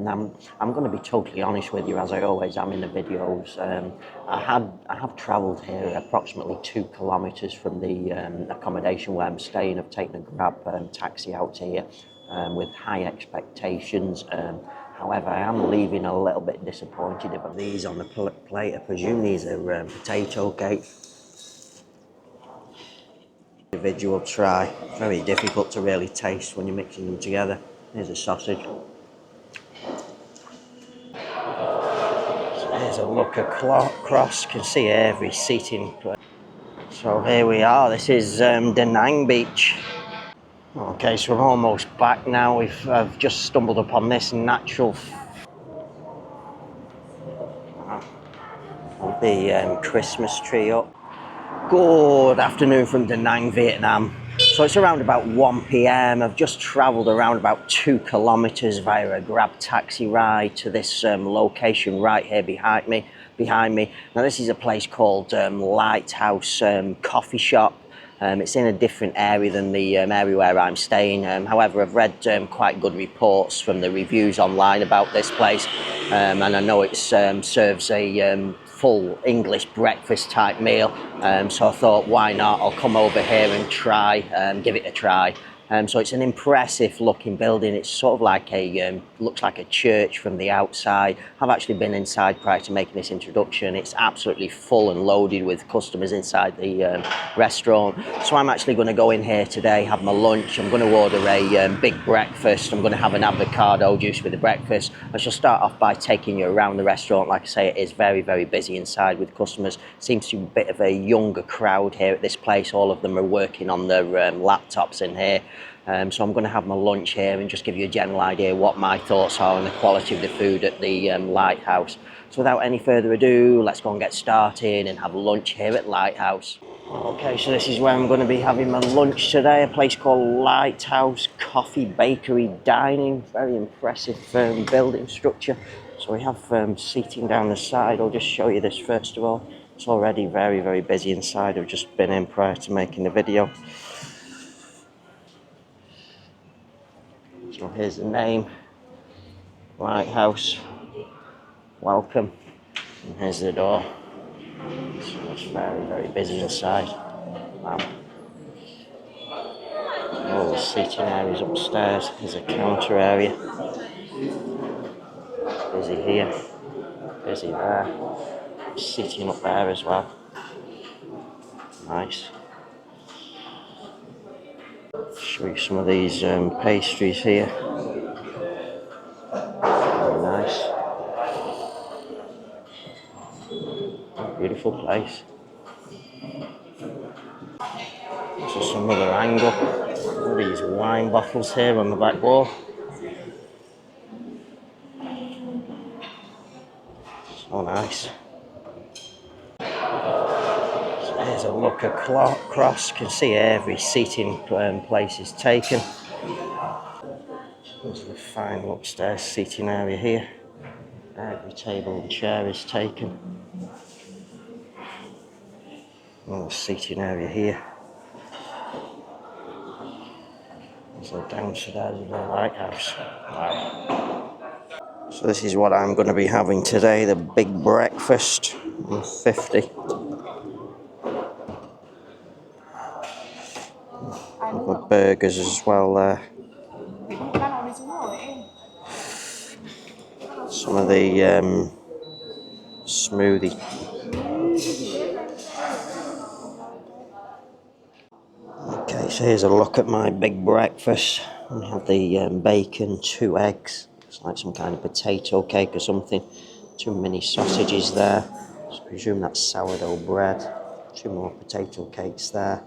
I'm going to be totally honest with you, as I always am in the videos. I have travelled here approximately 2 kilometres from the accommodation where I'm staying. I've taken a grab taxi out here with high expectations. However, I am leaving a little bit disappointed about these on the plate. I presume these are potato cakes. Individual try. Very difficult to really taste when you're mixing them together. Here's a sausage. So here's a look across. You can see every seating place. So here we are. This is Danang Beach. Okay, so we're almost back now. I've just stumbled upon this natural the Christmas tree up. Good afternoon from Danang, Vietnam. So it's around about 1 p.m. I've just travelled around about 2 kilometres via a grab taxi ride to this location right here behind me. Now this is a place called Lighthouse Coffee Shop. It's in a different area than the area where I'm staying. However, I've read quite good reports from the reviews online about this place, and I know it serves a full English breakfast type meal. So I thought, why not? I'll come over here and try, give it a try. So it's an impressive looking building. It's sort of like looks like a church from the outside. I've actually been inside prior to making this introduction. It's absolutely full and loaded with customers inside the restaurant. So I'm actually going to go in here today, have my lunch. I'm going to order a big breakfast. I'm going to have an avocado juice with the breakfast. I shall start off by taking you around the restaurant. Like I say, it is very, very busy inside with customers. Seems to be a bit of a younger crowd here at this place. All of them are working on their laptops in here. So I'm going to have my lunch here and just give you a general idea what my thoughts are on the quality of the food at the Lighthouse. So without any further ado, let's go and get started and have lunch here at Lighthouse. Okay, so this is where I'm going to be having my lunch today, a place called Lighthouse Coffee Bakery Dining. Very impressive building structure. So we have seating down the side. I'll just show you this first of all. It's already very, very busy inside. I've just been in prior to making the video. So here's the name, Lighthouse, welcome, and here's the door. So it's very, very busy inside. Wow. All the seating areas upstairs. There's a counter area. Busy here, busy there. Seating up there as well. Nice. Show you some of these pastries here. Very nice. Beautiful place. So some other angle. All these wine bottles here on the back wall. So nice. So here's a look across. You can see every seating place is taken. There's the final upstairs seating area here. Every table and chair is taken. Another seating area here. There's a downstairs of the Lighthouse. Wow. So this is what I'm going to be having today, the big breakfast on 50. The burgers as well there. Some of the smoothie. Okay, so here's a look at my big breakfast. We have the bacon, 2 eggs. Looks like some kind of potato cake or something. 2 mini sausages there. So I presume that's sourdough bread. 2 more potato cakes there.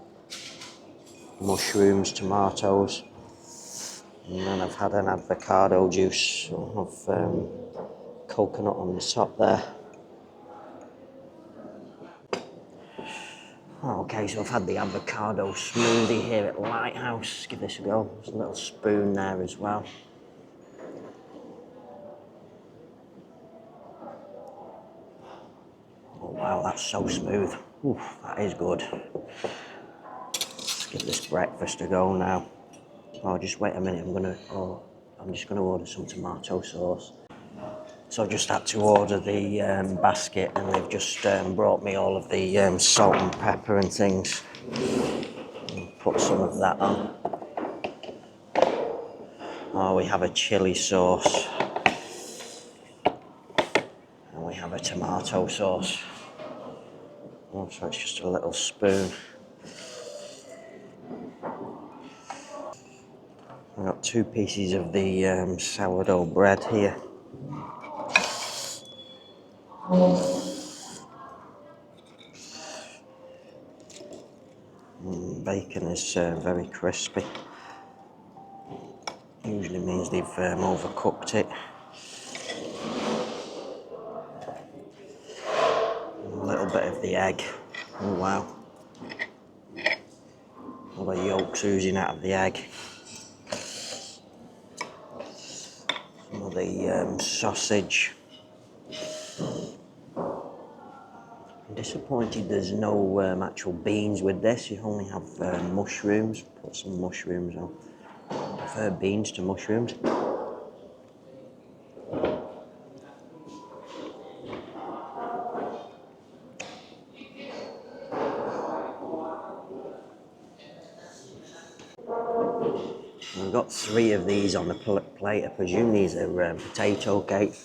Mushrooms, tomatoes. And then I've had an avocado juice. So I have coconut on the top there. Okay, so I've had the avocado smoothie here at Lighthouse. Give this a go. There's a little spoon there as well. Oh wow, that's so smooth. Ooh, that is good. Let's give this breakfast a go now. Oh, just wait a minute. I'm just gonna order some tomato sauce. So I just had to order the basket, and they've just brought me all of the salt and pepper and things. Put some of that on. Oh, we have a chili sauce. And we have a tomato sauce. Oh, so it's just a little spoon. I've got 2 pieces of the sourdough bread here. Bacon is very crispy. Usually means they've overcooked it. A little bit of the egg. Oh wow. All the yolks oozing out of the egg. Some of the sausage. I'm disappointed there's no actual beans with this. You only have mushrooms. Put some mushrooms on. I prefer beans to mushrooms. I've got 3 of these on the plate. I presume these are potato cake.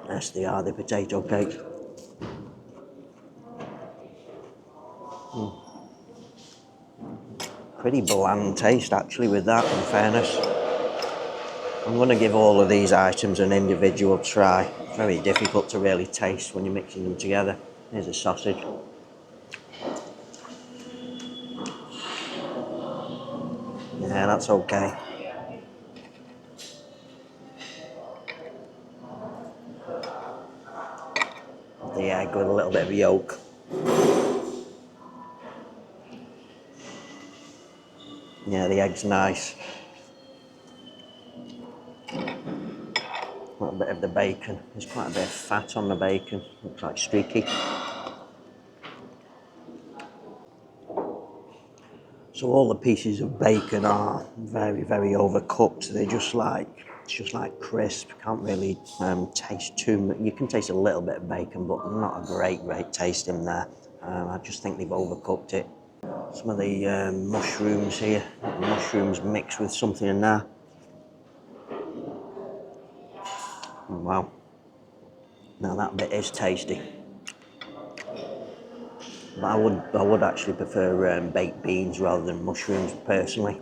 Yes, they are, the potato cake. Pretty bland taste actually with that, in fairness. I'm going to give all of these items an individual try. Very difficult to really taste when you're mixing them together. Here's a sausage. Yeah, that's okay. The egg with a little bit of yolk. Yeah, the egg's nice. A little bit of the bacon. There's quite a bit of fat on the bacon. Looks like streaky. So all the pieces of bacon are very, very overcooked. They're just like, it's just like crisp. Can't really taste too much. You can taste a little bit of bacon, but not a great taste in there. I just think they've overcooked it. Some of the mushrooms here. Mushrooms mixed with something in there. Oh, wow. Now that bit is tasty. But I would actually prefer baked beans rather than mushrooms personally.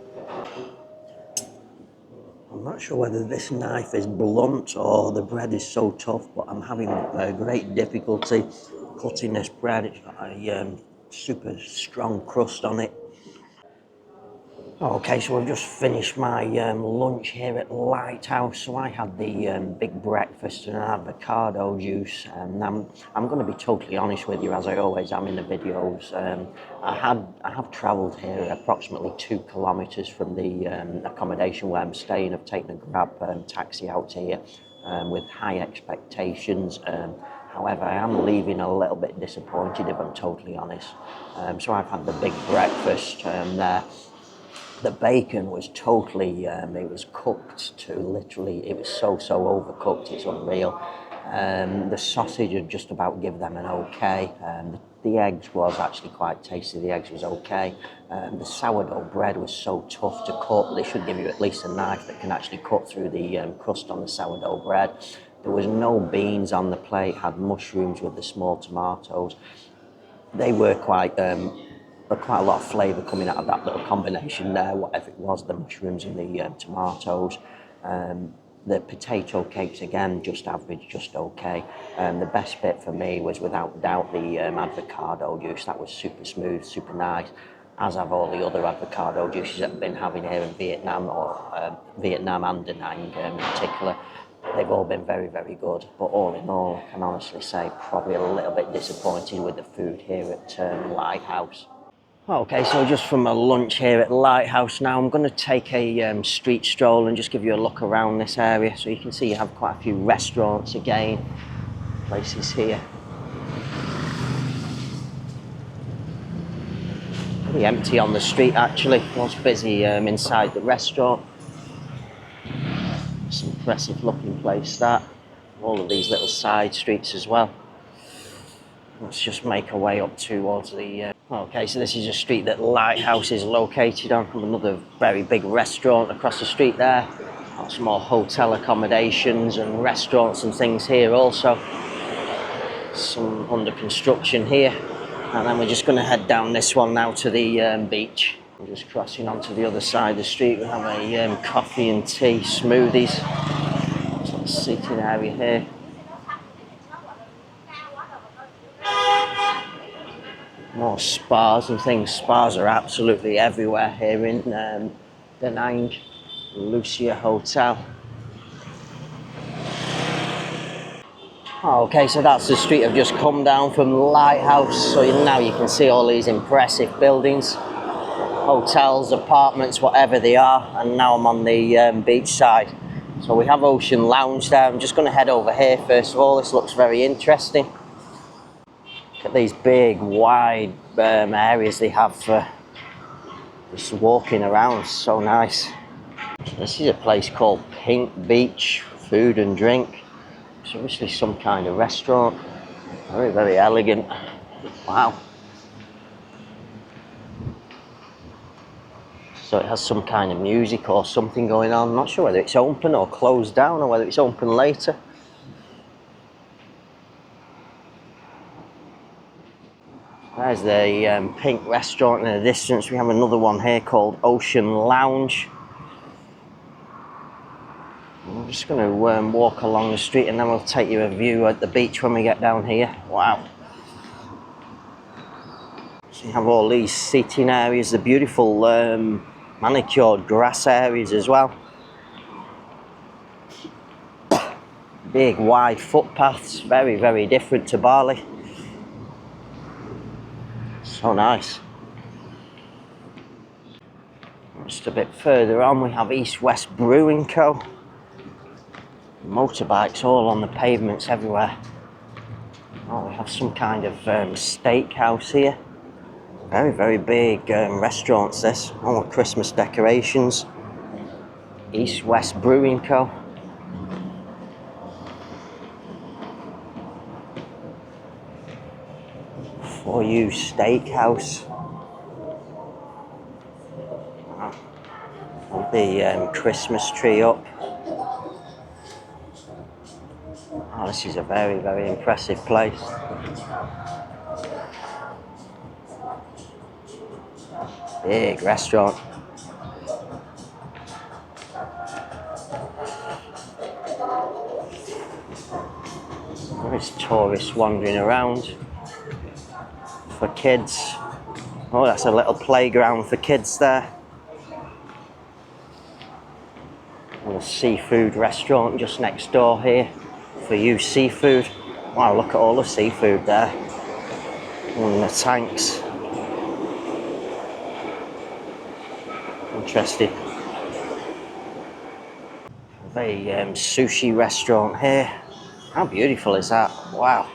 I'm not sure whether this knife is blunt or the bread is so tough, but I'm having a great difficulty cutting this bread. It's got a super strong crust on it. Okay, so I've just finished my lunch here at Lighthouse. So I had the big breakfast and an avocado juice. And I'm going to be totally honest with you, as I always am in the videos. I have travelled here approximately 2 kilometres from the accommodation where I'm staying. I've taken a grab taxi out here with high expectations. However, I am leaving a little bit disappointed, if I'm totally honest. So I've had the big breakfast there. The bacon was totally, it was cooked to literally, it was so overcooked, it's unreal. The sausage would just about give them an okay. The eggs was actually quite tasty, the eggs was okay. The sourdough bread was so tough to cut, they should give you at least a knife that can actually cut through the crust on the sourdough bread. There was no beans on the plate, had mushrooms with the small tomatoes. They were quite a lot of flavour coming out of that little combination there, whatever it was, the mushrooms and the tomatoes. The potato cakes, again, just average, just okay. The best bit for me was without doubt the avocado juice. That was super smooth, super nice, as have all the other avocado juices that I've been having here in Vietnam, or Vietnam and Danang in particular. They've all been very, very good, but all in all, I can honestly say probably a little bit disappointed with the food here at Lighthouse. Okay, so just from a lunch here at Lighthouse now, I'm going to take a street stroll and just give you a look around this area. So you can see you have quite a few restaurants again, places here. Pretty empty on the street actually. What's busy inside the restaurant. It's an impressive looking place that. All of these little side streets as well. Let's just make our way up towards the... Okay, so this is a street that Lighthouse is located on. Another very big restaurant across the street there. Lots more hotel accommodations and restaurants and things here also. Some under construction here. And then we're just going to head down this one now to the beach. We're just crossing onto the other side of the street. We have a coffee and tea smoothies. Sort of seating area here. More spas and things. Spas are absolutely everywhere here in Danang, Lucia Hotel. Okay, so that's the street I've just come down from Lighthouse. So now you can see all these impressive buildings, hotels, apartments, whatever they are. And now I'm on the beach side. So we have Ocean Lounge there. I'm just going to head over here first of all. This looks very interesting. Look at these big, wide areas they have for just walking around. So nice. This is a place called Pink Beach, food and drink. It's obviously some kind of restaurant. Very, very elegant. Wow. So it has some kind of music or something going on. I'm not sure whether it's open or closed down or whether it's open later. There's the pink restaurant in the distance. We have another one here called Ocean Lounge. I'm just going to walk along the street and then we'll take you a view at the beach when we get down here. Wow. So you have all these seating areas, the beautiful manicured grass areas as well. Big wide footpaths, very, very different to Bali. So nice. Just a bit further on we have East West Brewing Co. Motorbikes all on the pavements everywhere. Oh, we have some kind of steakhouse here. Very, very big restaurants this. All Christmas decorations. East West Brewing Co. For You Steakhouse. Wow. The Christmas tree up. Oh, this is a very, very impressive place. Big restaurant. There's tourists wandering around for kids. Oh, that's a little playground for kids there. And a seafood restaurant just next door here. For You Seafood. Wow, look at all the seafood there. And the tanks. Interesting. A sushi restaurant here. How beautiful is that? Wow.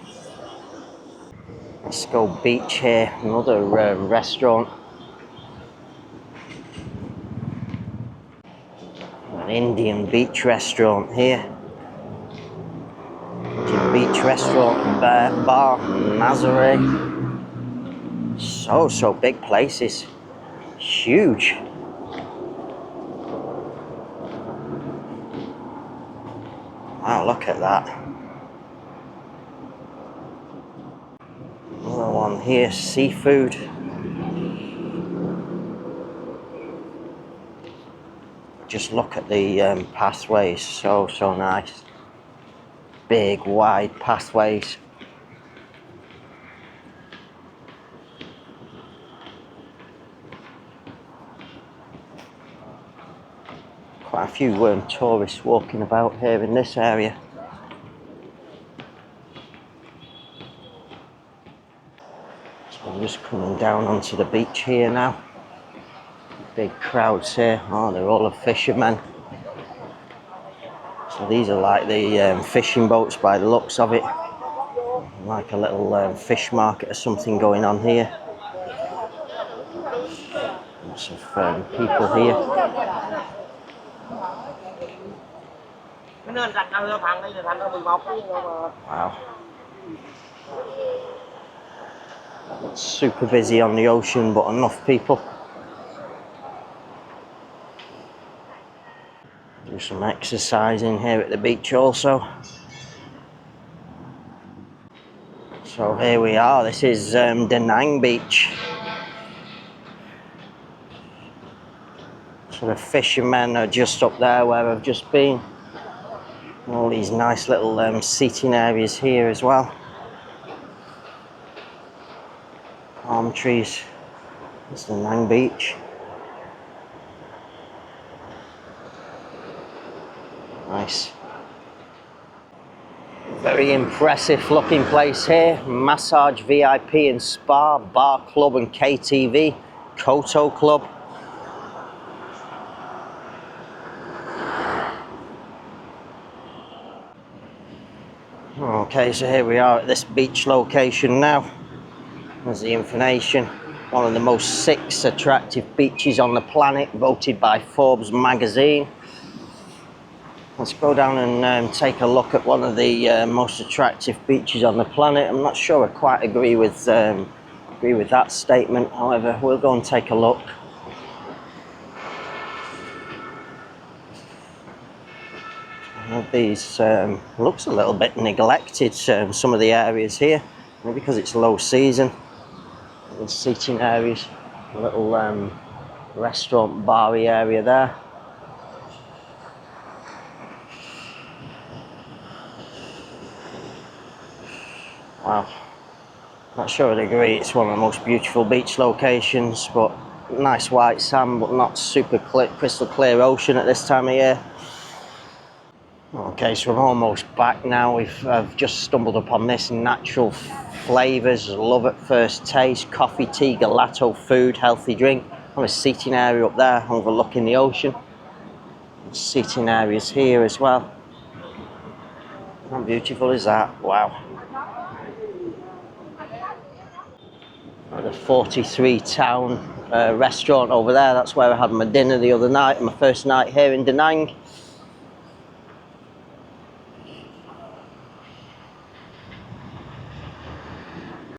Let's go beach here. Another restaurant. An Indian beach restaurant here. Beach restaurant, bar, Nazare. So big places. Huge. Wow, look at that. Another one here, seafood. Just look at the pathways, so nice. Big wide pathways. Quite a few tourists walking about here in this area. So I'm just coming down onto the beach here now. Big crowds here. Oh, they're all of fishermen. So these are like the fishing boats by the looks of it. Like a little fish market or something going on here. people here. Wow. Super busy on the ocean, but enough people. Do some exercising here at the beach also. So here we are, this is Danang beach. So the fishermen are just up there where I've just been. All these nice little seating areas here as well. Palm trees. It's Danang beach. Nice. Very impressive looking place here. Massage, VIP and spa, bar, club and KTV, Koto Club. Okay, so here we are at this beach location now. There's the information. One of the most 6 attractive beaches on the planet, voted by Forbes magazine. Let's go down and take a look at one of the most attractive beaches on the planet. I'm not sure I quite agree with that statement. However, we'll go and take a look. These looks a little bit neglected. Some of the areas here, maybe because it's low season. Little seating areas, a little restaurant, bar-y area there. Wow, not sure I'd agree it's one of the most beautiful beach locations, but nice white sand, but not super clear, crystal clear ocean at this time of year. Okay, so I'm almost back now. I've just stumbled upon this natural flavours, love at first taste, coffee, tea, gelato, food, healthy drink. On a seating area up there overlooking the ocean. Seating areas here as well. How beautiful is that? Wow. The 43 Town restaurant over there, that's where I had my dinner the other night, my first night here in Danang.